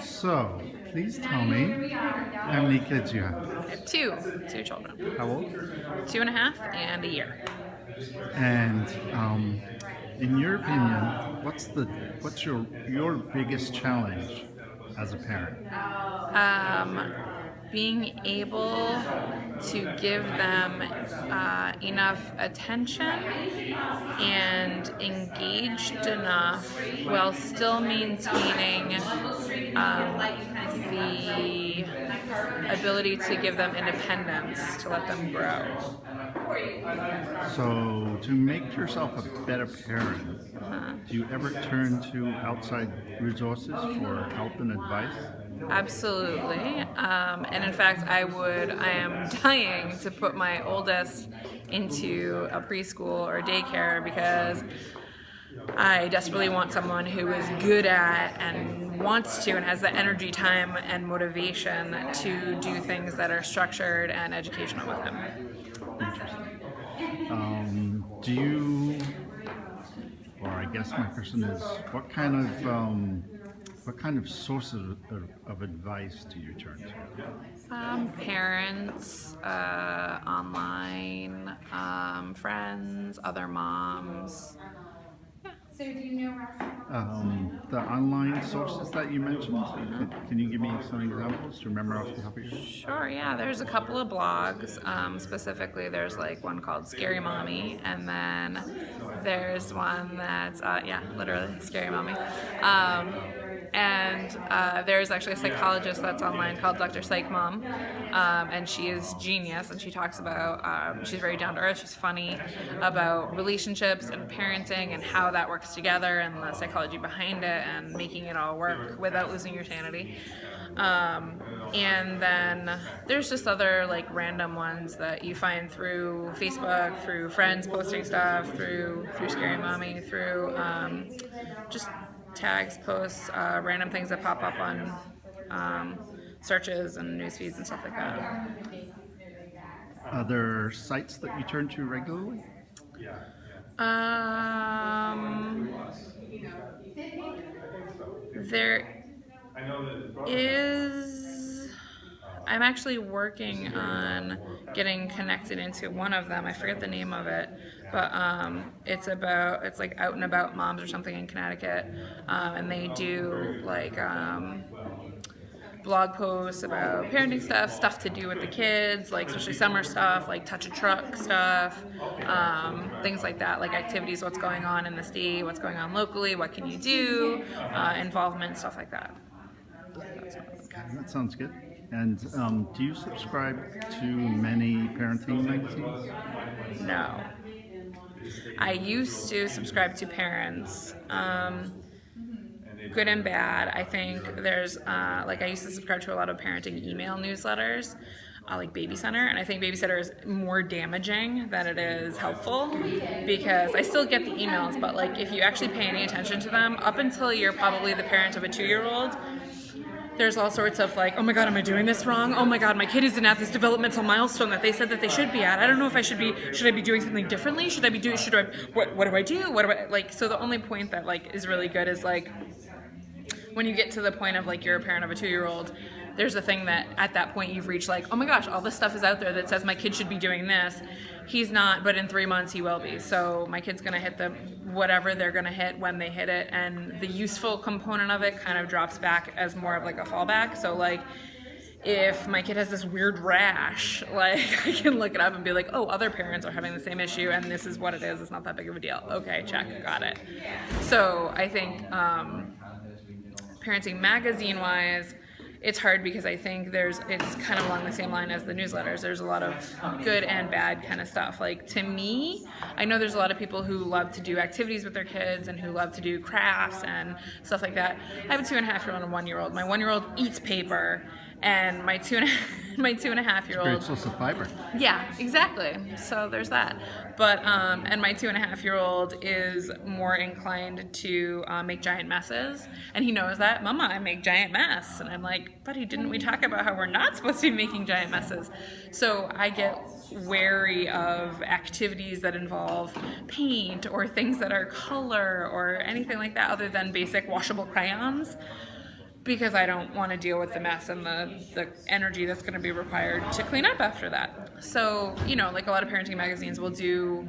So, please tell me how many kids you have. I have two children, How old? 2.5 and a year. And in your opinion, what's your biggest challenge as a parent? Um, Being able to give them enough attention and engaged enough while still maintaining the ability to give them independence to let them grow. So, to make yourself a better parent, do you ever turn to outside resources for help and advice? Absolutely. And in fact, I am dying to put my oldest into a preschool or daycare because I desperately want someone who is good at and wants to and has the energy, time, and motivation to do things that are structured and educational with him. Interesting. Do you, or I guess my question is, what kind of sources of advice do you turn to? Parents, online, friends, other moms. The online sources that you mentioned, can you give me some examples? Do you remember off the top of your head? Sure, yeah. There's a couple of blogs. Specifically, there's like one called Scary Mommy, and then there's one that's, yeah, literally Scary Mommy. And there's actually a psychologist that's online called Dr. Psych Mom, and she is genius, and she talks about, she's very down to earth, she's funny about relationships and parenting and how that works together and the psychology behind it and making it all work without losing your sanity. And then there's just other like random ones that you find through Facebook, through friends posting stuff, through Scary Mommy, through just tags, posts, random things that pop up on searches and news feeds and stuff like that. Are there sites that you turn to regularly? Um, there is. I'm actually working on getting connected into one of them. I forget the name of it, but it's like Out and About Moms or something in Connecticut, and they do like blog posts about parenting stuff to do with the kids, like especially summer stuff, like touch a truck stuff, things like that, like activities, what's going on in the state, what's going on locally, what can you do, involvement, stuff like that. Okay, that sounds good. And do you subscribe to many parenting magazines? No. I used to subscribe to Parents, good and bad. I think there's, like, I used to subscribe to a lot of parenting email newsletters, like Baby Center, and I think Baby Center is more damaging than it is helpful because I still get the emails, but like if you actually pay any attention to them, up until you're probably the parent of a 2-year-old, there's all sorts of like, oh my god, am I doing this wrong? Oh my god, my kid isn't at this developmental milestone that they said that they should be at. I don't know if should I be doing something differently? What do I do? What do I, like, so the only point that like is really good is like, when you get to the point of like you're a parent of a 2-year-old, there's a thing that at that point you've reached like, oh my gosh, all this stuff is out there that says my kid should be doing this. He's not, but in 3 months he will be. So my kid's gonna hit them whatever they're gonna hit when they hit it, and the useful component of it kind of drops back as more of like a fallback. So like if my kid has this weird rash, like I can look it up and be like, oh, other parents are having the same issue and this is what it is. It's not that big of a deal. Okay, check, got it. So I think parenting magazine wise, it's hard because I think it's kind of along the same line as the newsletters. There's a lot of good and bad kind of stuff. Like to me, I know there's a lot of people who love to do activities with their kids and who love to do crafts and stuff like that. I have a 2.5-year-old and a 1-year-old. My 1-year-old eats paper, and my two and a half year old. Great source of fiber. Yeah, exactly. So there's that. But and my 2.5-year-old is more inclined to make giant messes, and he knows that. Mama, I make giant mess, and I'm like, buddy, didn't we talk about how we're not supposed to be making giant messes? So I get wary of activities that involve paint or things that are color or anything like that, other than basic washable crayons. because I don't want to deal with the mess and the energy that's going to be required to clean up after that. So, like a lot of parenting magazines will do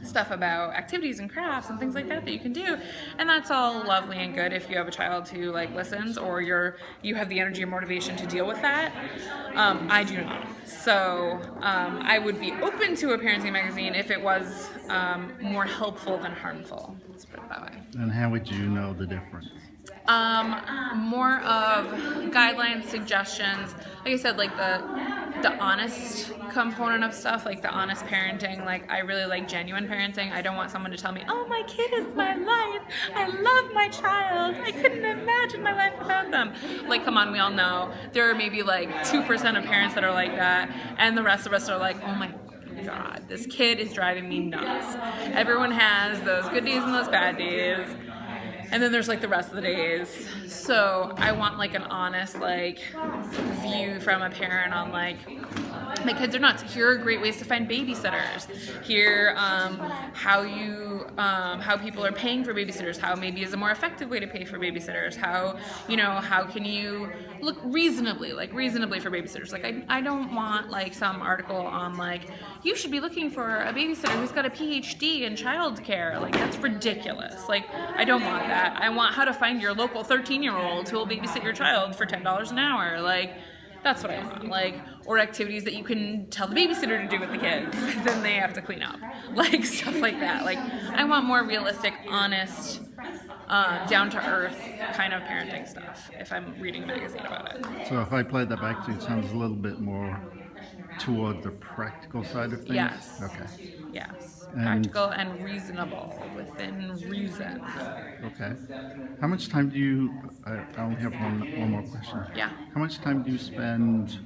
stuff about activities and crafts and things like that you can do, and that's all lovely and good if you have a child who like listens, or you have the energy and motivation to deal with that. I do not. So I would be open to a parenting magazine if it was more helpful than harmful. Let's put it that way. And how would you know the difference? More of guidelines, suggestions. Like I said, like the honest component of stuff, like the honest parenting. Like I really like genuine parenting. I don't want someone to tell me, "Oh, my kid is my life. I love my child. I couldn't imagine my life without them." Like, come on, we all know there are maybe like 2% of parents that are like that, and the rest of us are like, "Oh my God, this kid is driving me nuts." Everyone has those good days and those bad days. And then there's like the rest of the days. So I want like an honest like view from a parent on like, my kids are nuts. Here are great ways to find babysitters. Here, how people are paying for babysitters. How maybe is a more effective way to pay for babysitters. How can you look reasonably for babysitters. Like I don't want like some article on like, you should be looking for a babysitter who's got a PhD in childcare. Like that's ridiculous. Like I don't want that. I want how to find your local 13-year-old who will babysit your child for $10 an hour. Like that's what I want. Like, or activities that you can tell the babysitter to do with the kids, then they have to clean up. Like stuff like that. Like I want more realistic, honest, down to earth kind of parenting stuff if I'm reading a magazine about it. So if I played that back to you, it sounds a little bit more toward the practical side of things? Yes. Okay. Yes. And practical and reasonable within reason. Okay. How much time do you, I only have one more question. Yeah. How much time do you spend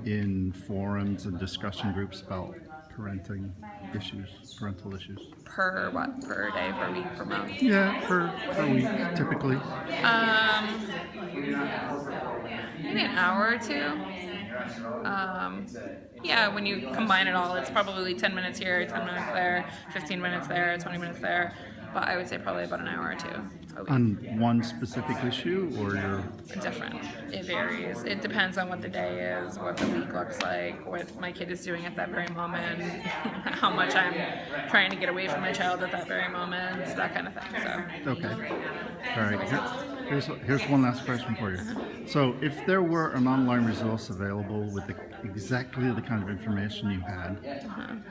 in forums and discussion groups about parental issues? Per what? Per day, per week, per month? Yeah, per week, typically. Maybe an hour or two. Yeah, when you combine it all, it's probably 10 minutes here, 10 minutes there, 15 minutes there, 20 minutes there. But I would say probably about an hour or two a week. On one specific issue, or you're... Different. It varies. It depends on what the day is, what the week looks like, what my kid is doing at that very moment, how much I'm trying to get away from my child at that very moment, that kind of thing. So. Okay. All right. Here's one last question for you. So, if there were an online resource available with exactly the kind of information you had,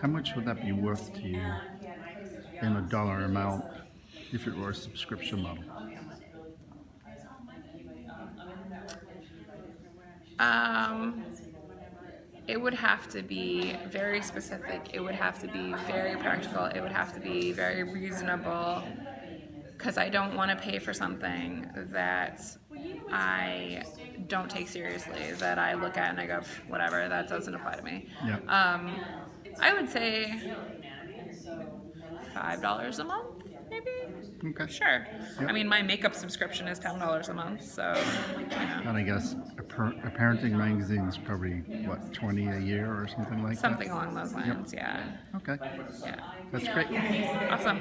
how much would that be worth to you in a dollar amount if it were a subscription model? It would have to be very specific. It would have to be very practical. It would have to be very reasonable, because I don't want to pay for something that I don't take seriously, that I look at and I go, whatever, that doesn't apply to me. Yeah. I would say $5 a month, maybe. Okay. Sure. Yep. I mean, my makeup subscription is $10 a month, so. And I guess a parenting magazine is probably, what, 20 a year or something like that? Something along those lines, yeah. Okay. Yeah. That's great. Awesome.